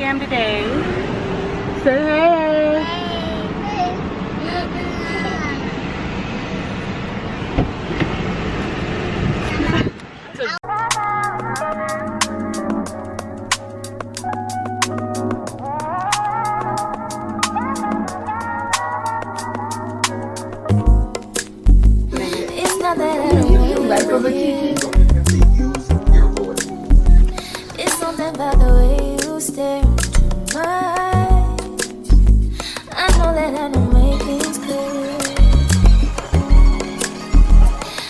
a.m. today. Say hey. It's not that I don't want it. It's something about the way you stare into my eyes. I know that I don't make things clear.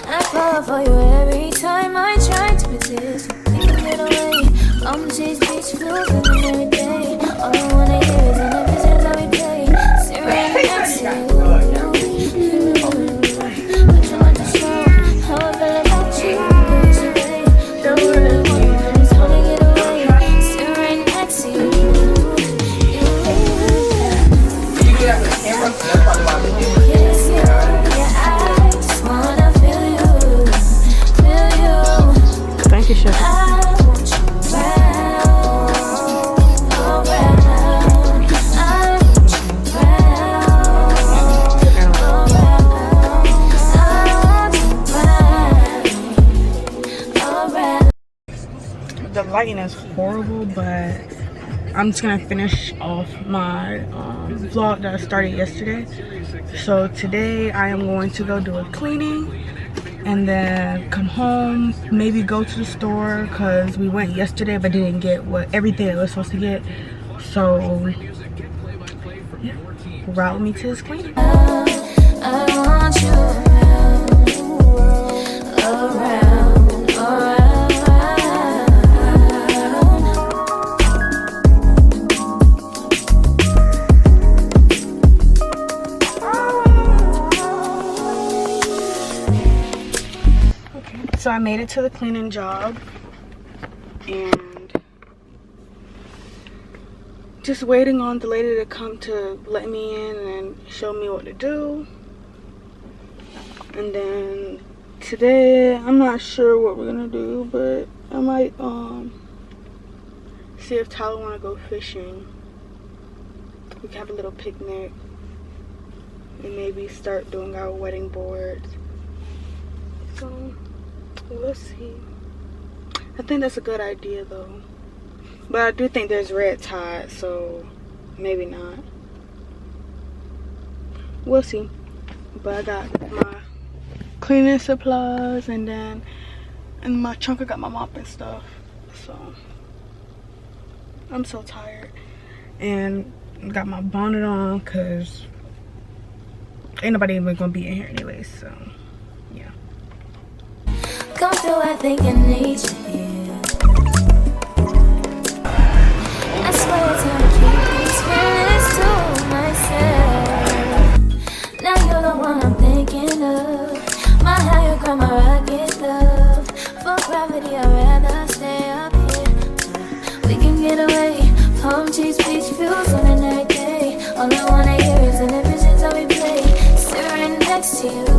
I fall for you every time I try to resist. You can get away. I'm chase beach blues and every day. All I wanna hear is an episode that we play. Staring next to you. I try to show how I feel about you. Push away. Don't worry. I'm just holding it away. Staring next to you. Did you get out of the camera? That's probably why we did. Yes, yeah, I just wanna feel you. Feel you. Thank you, Chef. I want you around, around. I want you around, around. I want you around. The lighting is horrible, but I'm just gonna finish off my vlog that I started yesterday. So today I am going to go do a cleaning and then come home, maybe go to the store because we went yesterday but didn't get everything I was supposed to get. So yeah, route me to this cleaning. I want you around, around, around. So I made it to the cleaning job and just waiting on the lady to come to let me in and show me what to do. And then today I'm not sure what we're gonna do, but I might see if Tyler wanna go fishing. We can have a little picnic and maybe start doing our wedding boards. So we'll see. I think that's a good idea though. But I do think there's red tide, so maybe not. We'll see. But I got my cleaning supplies and then in my trunk I got my mop and stuff. So I'm so tired. And got my bonnet on because ain't nobody even gonna be in here anyway, so yeah. Come through, I think I need you here. I swear it's gonna keep these feelings to myself. Now you're the one I'm thinking of. My higher ground, my rocket love. For gravity, I'd rather stay up here. We can get away. Palm trees, beach views on a night day. All I wanna hear is an visions that we play. Staring next to you.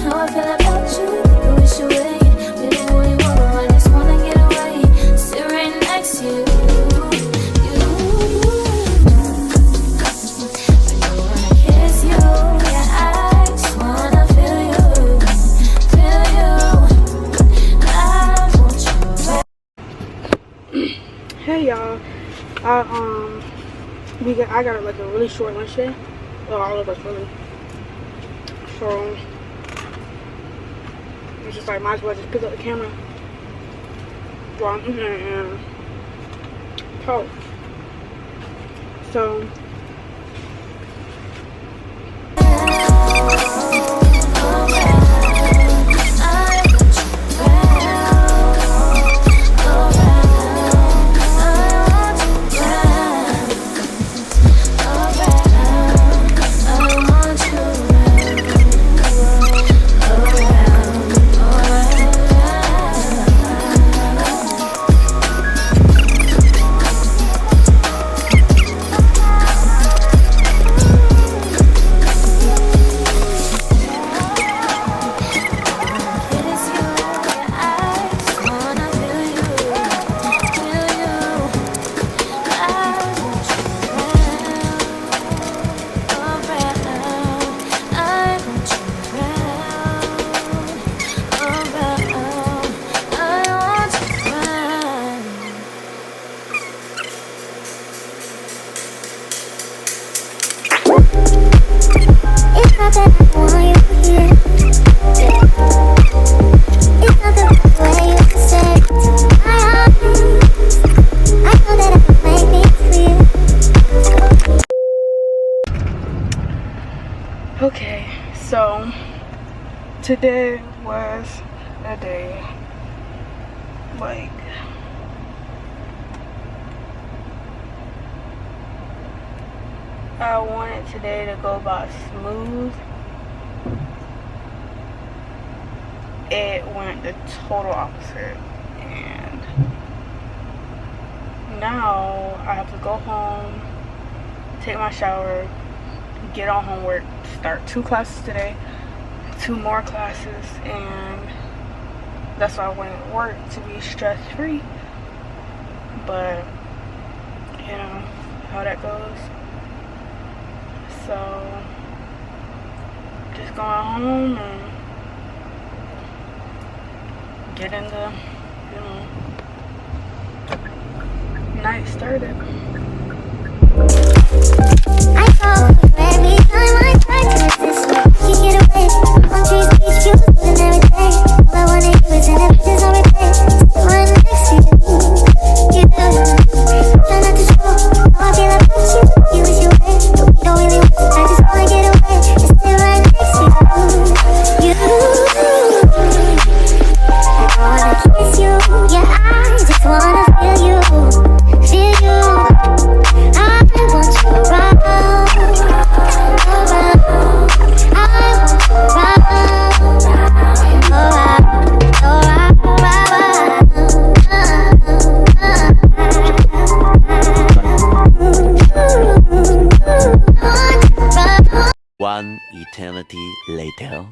How I feel about you, you wish away. Really, really want, I just wanna get away. Sit right next to you. I don't wanna kiss you. Yeah, I just wanna feel you. Feel you. I want you. Hey y'all. I got like a really short lunch day. Well, all of us really. So it's just like might as well just pick up the camera while I'm in here and talk. So today was a day like I wanted today to go by smooth. It went the total opposite, and now I have to go home, take my shower, get on homework, start 2 classes today, 2 more classes, and that's why I wanted to work, to be stress-free. But you know how that goes. So just going home and getting the night started. I fall every time I try to resist. You get away on trees, beach views, and every day. All I wanna do is end up just on replay. Still right next to you. You do. Try not to show how I feel about you. You wish you were, but we don't really want. I just wanna get away and stay right next to you. I wanna kiss you. Yeah, I just wanna feel you. Feel you. I want you around. One eternity later.